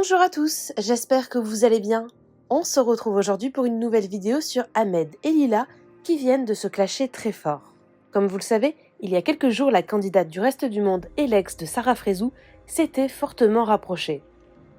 Bonjour à tous, j'espère que vous allez bien. On se retrouve aujourd'hui pour une nouvelle vidéo sur Ahmed et Lila qui viennent de se clasher très fort. Comme vous le savez, il y a quelques jours, la candidate du reste du monde et l'ex de Sarah Frézou s'étaient fortement rapprochés.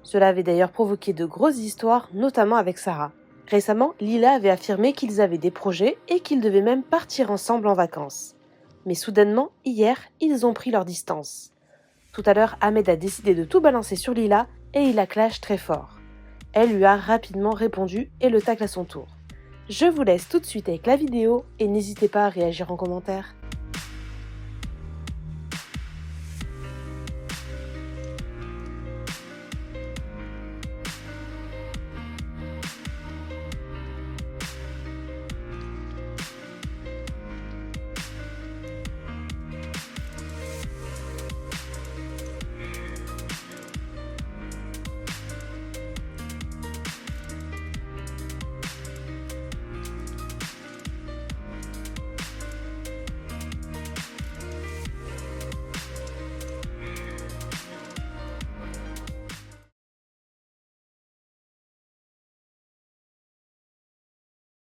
Cela avait d'ailleurs provoqué de grosses histoires, notamment avec Sarah. Récemment, Lila avait affirmé qu'ils avaient des projets et qu'ils devaient même partir ensemble en vacances. Mais soudainement, hier, ils ont pris leur distance. Tout à l'heure, Ahmed a décidé de tout balancer sur Lila et il la clash très fort. Elle lui a rapidement répondu et le tacle à son tour. Je vous laisse tout de suite avec la vidéo et n'hésitez pas à réagir en commentaire.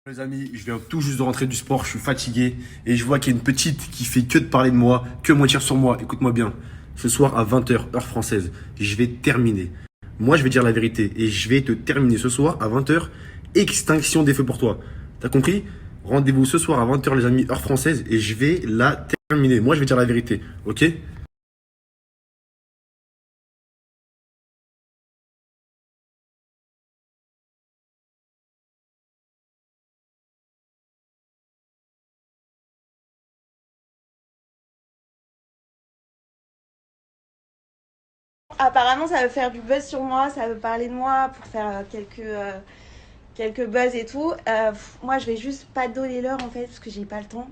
Les amis, je viens tout juste de rentrer du sport, je suis fatigué et je vois qu'il y a une petite qui fait que de parler de moi, que mentir sur moi. Écoute-moi bien, ce soir à 20h, heure française, je vais terminer. Moi, je vais dire la vérité et je vais te terminer ce soir à 20h, extinction des feux pour toi. T'as compris? Rendez-vous ce soir à 20h, les amis, heure française et je vais la terminer. Moi, je vais dire la vérité, ok? Apparemment, ça veut faire du buzz sur moi, ça veut parler de moi pour faire quelques buzz et tout. Moi, je vais juste pas donner l'heure en fait parce que j'ai pas le temps.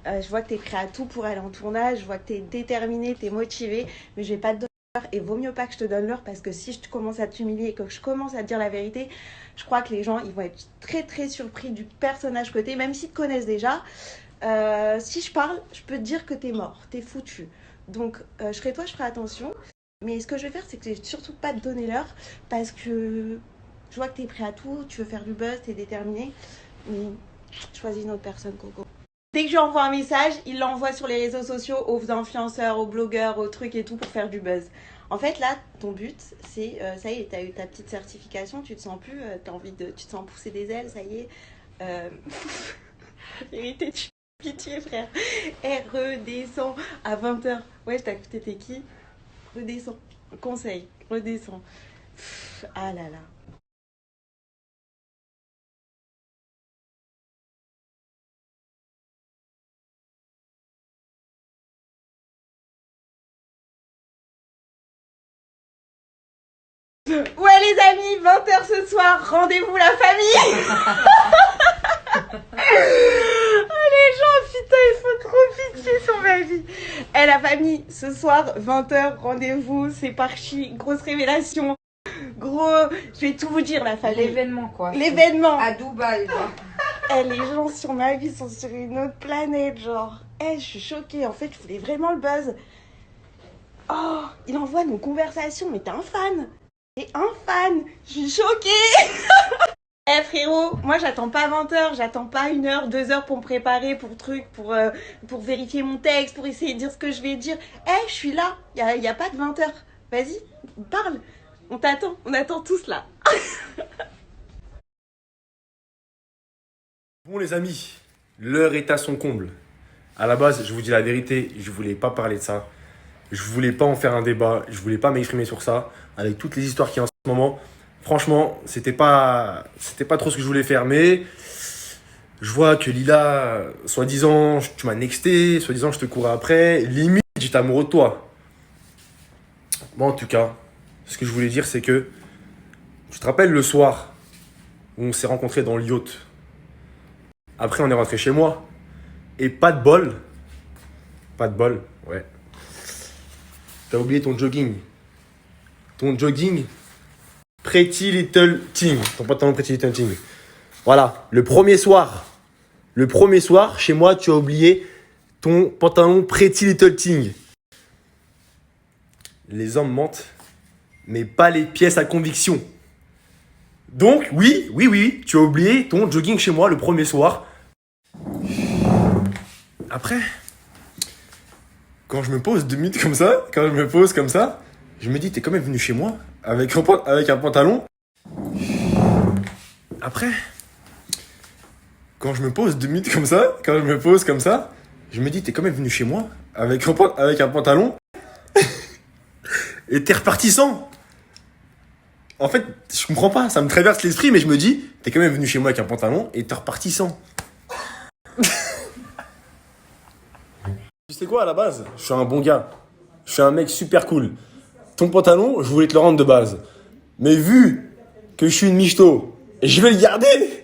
Je vois que t'es prêt à tout pour aller en tournage, je vois que t'es déterminé, t'es motivé, mais je vais pas te donner l'heure et vaut mieux pas que je te donne l'heure parce que si je commence à t'humilier et que je commence à te dire la vérité, je crois que les gens ils vont être très très surpris du personnage que t'es, même s'ils te connaissent déjà. Si je parle, je peux te dire que t'es mort, t'es foutu. Donc, je serai toi, je ferai attention. Mais ce que je vais faire, c'est que je vais surtout pas te donner l'heure parce que je vois que tu es prêt à tout, tu veux faire du buzz, tu es déterminé. Mais choisis une autre personne, Coco. Dès que je lui envoie un message, il l'envoie sur les réseaux sociaux aux influenceurs, aux blogueurs, aux trucs et tout pour faire du buzz. En fait, là, ton but, c'est ça y est, tu as eu ta petite certification, tu te sens plus, tu te sens pousser des ailes, ça y est. Vérité, tu pitié, frère. Et redescends à 20h. Ouais, je t'ai écouté, t'es qui? Redescends. Conseil, redescends. Ah là là. Ouais les amis, 20h ce soir, rendez-vous la famille. Oh les gens, putain, il faut trop pitié sur ma vie. Eh la famille, ce soir, 20h, rendez-vous, c'est parti, grosse révélation. Gros, je vais tout vous dire la famille. L'événement quoi. L'événement. À Dubaï. Eh, les gens sur ma vie sont sur une autre planète, genre. Eh, je suis choquée. En fait, je voulais vraiment le buzz. Oh, il envoie nos conversations, mais t'es un fan. T'es un fan. Je suis choquée. Eh frérot, moi j'attends pas 20h, j'attends pas 1 heure, 2 heures pour me préparer, pour vérifier mon texte, pour essayer de dire ce que je vais dire. Eh, je suis là. Y a pas de 20h. Vas-y, parle. On t'attend. On attend tous là. Bon les amis, l'heure est à son comble. À la base, je vous dis la vérité, je voulais pas parler de ça. Je voulais pas en faire un débat, je voulais pas m'exprimer sur ça. Avec toutes les histoires qu'il y a en ce moment, franchement, c'était pas trop ce que je voulais faire. Mais je vois que Lila, soi-disant, tu m'as nexté, soi-disant, je te courais après. Limite, j'étais amoureux de toi. Bon, en tout cas, ce que je voulais dire, c'est que tu te rappelles le soir où on s'est rencontrés dans le yacht. Après, on est rentré chez moi. Et pas de bol. Pas de bol, ouais. T'as oublié ton jogging. Ton jogging Pretty Little Thing. Ton pantalon Pretty Little Thing. Voilà, le premier soir, chez moi, tu as oublié ton pantalon Pretty Little Thing. Les hommes mentent, mais pas les pièces à conviction. Donc, oui, tu as oublié ton jogging chez moi le premier soir. Après, quand je me pose 2 minutes comme ça, je me dis, t'es quand même venu chez moi avec un pantalon. Après, quand je me pose 2 minutes comme ça, je me dis, t'es quand même venu chez moi avec un pantalon et t'es reparti sans. En fait, je comprends pas, ça me traverse l'esprit, mais je me dis, t'es quand même venu chez moi avec un pantalon et t'es reparti sans. Tu sais quoi, à la base, je suis un bon gars. Je suis un mec super cool. Ton pantalon, je voulais te le rendre de base. Mais vu que je suis une michto, je vais le garder.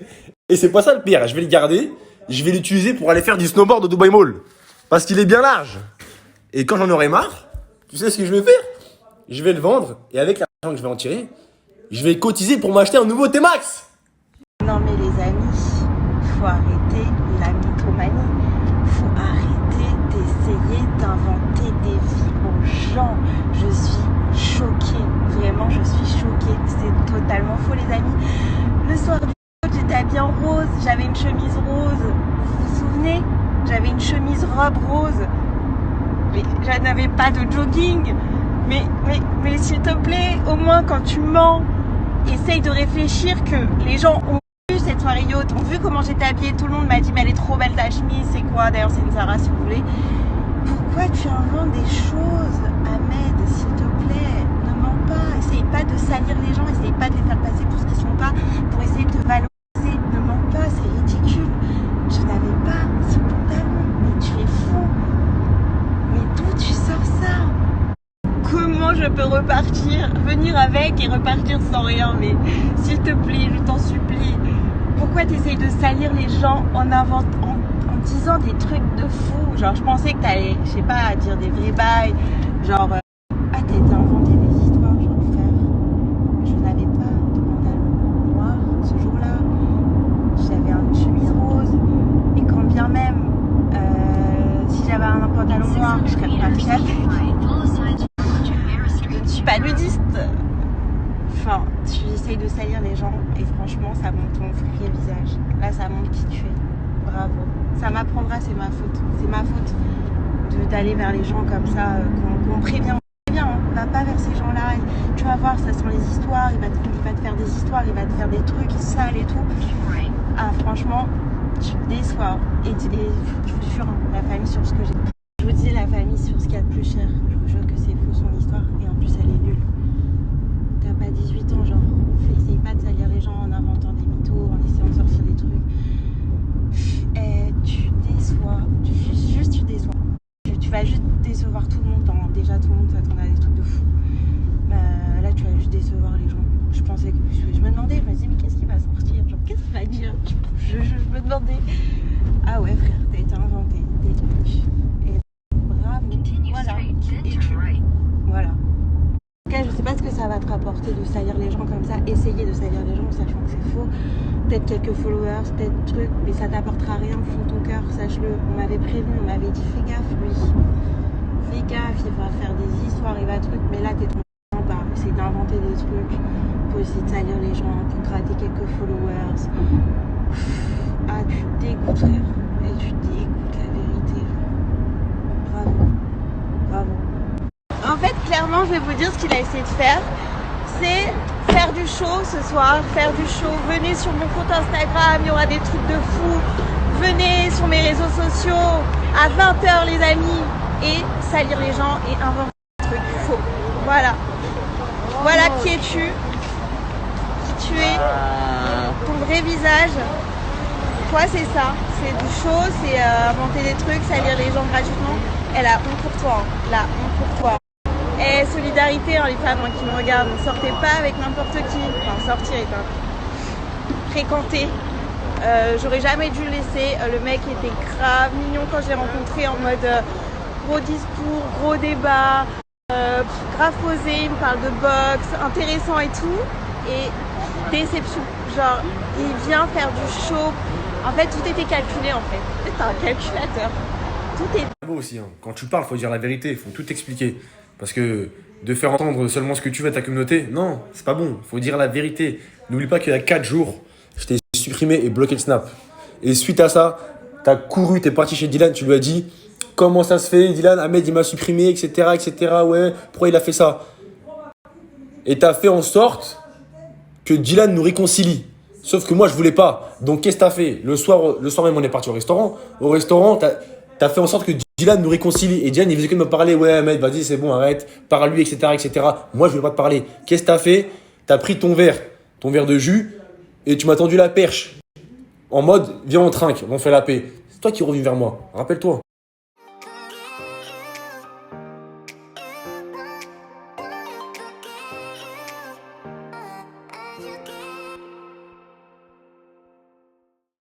Et c'est pas ça le pire, je vais le garder. Je vais l'utiliser pour aller faire du snowboard au Dubai Mall. Parce qu'il est bien large. Et quand j'en aurai marre, tu sais ce que je vais faire? Je vais le vendre et avec l'argent que je vais en tirer, je vais cotiser pour m'acheter un nouveau T-Max. Non mais les amis, faut arrêter la mythomanie. Faut arrêter d'essayer d'inventer des vies aux gens. Je suis choquée, vraiment je suis choquée. C'est totalement faux les amis. Le soir du shoot, j'étais habillée en rose, j'avais une chemise rose. Vous vous souvenez? J'avais une chemise robe rose. Mais je n'avais pas de jogging. Mais s'il te plaît, au moins quand tu mens, essaye de réfléchir que les gens ont vu cette soirée yacht, ont vu comment j'étais habillée, tout le monde m'a dit mais elle est trop belle ta chemise, c'est quoi? D'ailleurs c'est une Zara si vous voulez. Pourquoi tu inventes des choses, Ahmed, s'il te plaît? Ne mens pas, essaye pas de salir les gens, essaye pas de les faire passer pour ce qu'ils sont pas, pour essayer de te valoriser. Ne mens pas, c'est ridicule. Je n'avais pas ce pantalon, mais tu es fou. Mais d'où tu sors ça? Comment je peux repartir, venir avec et repartir sans rien? Mais s'il te plaît, je t'en supplie. Pourquoi tu essayes de salir les gens en disant des trucs de fou? Genre, je pensais que t'allais, je sais pas, dire des vrais bails. Genre, t'as été inventé des histoires, genre, frère. Je n'avais pas de pantalon noir ce jour-là. J'avais une chemise rose. Et quand bien même, si j'avais un pantalon noir, je serais partie avec. Je suis pas nudiste. Enfin, tu essayes de salir les gens et franchement, ça montre ton vrai visage. Là, ça montre qui tu es. Bravo. Ça m'apprendra, c'est ma faute. C'est ma faute d'aller vers les gens comme ça, qu'on prévient. On prévient, hein. Va pas vers ces gens-là. Tu vas voir, ça sent les histoires. Il va te faire des histoires, il va te faire des trucs sales et tout. Ah, franchement, tu me déçois. Et je vous jure, hein, la famille sur ce que j'ai. Je vous dis la famille sur ce qu'il y a de plus cher. Je vous jure que c'est faux son histoire et en plus elle est nulle. T'as pas 18 ans, genre. Essaye pas de salir les gens en inventant des mythos, en essayant de sortir des trucs. Et tu déçois. Tu déçois. Tu vas juste décevoir tout le monde. Déjà tout le monde s'attendait à des trucs de fou. Là tu vas juste décevoir les gens. Je pensais que je me demandais, je me disais mais qu'est-ce qui va sortir? Genre qu'est-ce qu'il va dire? Je me demandais. Ah ouais frère, t'as été inventé des trucs. Voilà, voilà. En tout cas, je sais pas ce que ça va te rapporter de salir les gens comme ça, essayer de salir les gens, sachant que c'est faux. Peut-être quelques followers, peut-être trucs, mais ça t'apportera rien au fond de ton cœur, sache-le. On m'avait prévenu, on m'avait dit fais gaffe, lui. Fais gaffe, il va faire des histoires, il va trucs, mais là t'es tombé en bas. Essayer d'inventer des trucs pour essayer de salir les gens, pour gratter quelques followers. Ah, tu te dégoûtes, frère. Et tu te dégoûtes, la vérité. Bravo. Bravo. En fait, clairement, je vais vous dire ce qu'il a essayé de faire. C'est faire du show ce soir, faire du show. Venez sur mon compte Instagram, il y aura des trucs de fou. Venez sur mes réseaux sociaux à 20h, les amis, et salir les gens et inventer des trucs faux. Voilà. Voilà qui es-tu, qui tu es, ton vrai visage. Toi, c'est ça. C'est du show, c'est inventer des trucs, salir les gens gratuitement. Et la honte pour toi, hein. La honte pour toi. Et solidarité, hein, les femmes hein, qui me regardent, ne sortez pas avec n'importe qui. Enfin, sortir et pas fréquenter. J'aurais jamais dû le laisser. Le mec était grave mignon quand je l'ai rencontré, en mode gros discours, gros débat, grave posé, il me parle de boxe, intéressant et tout. Et déception. Genre, il vient faire du show. En fait, tout était calculé en fait. C'est un calculateur. Tout est beau aussi, hein. Quand tu parles, faut dire la vérité, faut tout expliquer. Parce que de faire entendre seulement ce que tu veux à ta communauté. Non, c'est pas bon. Faut dire la vérité. N'oublie pas qu'il y a 4 jours, je t'ai supprimé et bloqué le snap. Et suite à ça, t'as couru, t'es parti chez Dylan, tu lui as dit comment ça se fait, Dylan, Ahmed il m'a supprimé, etc., etc. Ouais, pourquoi il a fait ça? Et t'as fait en sorte que Dylan nous réconcilie. Sauf que moi, je voulais pas. Donc, qu'est-ce que t'as fait? Le soir même, on est parti au restaurant. Au restaurant, t'as fait en sorte que Dylan nous réconcilie. Et Dylan, il faisait que de me parler. Ouais, Ahmed, vas-y, c'est bon, arrête. Parle-lui, etc., etc. Moi, je voulais pas te parler. Qu'est-ce que t'as fait? T'as pris ton verre de jus, et tu m'as tendu la perche. En mode, viens, on trinque, on fait la paix. C'est toi qui reviens vers moi. Rappelle-toi.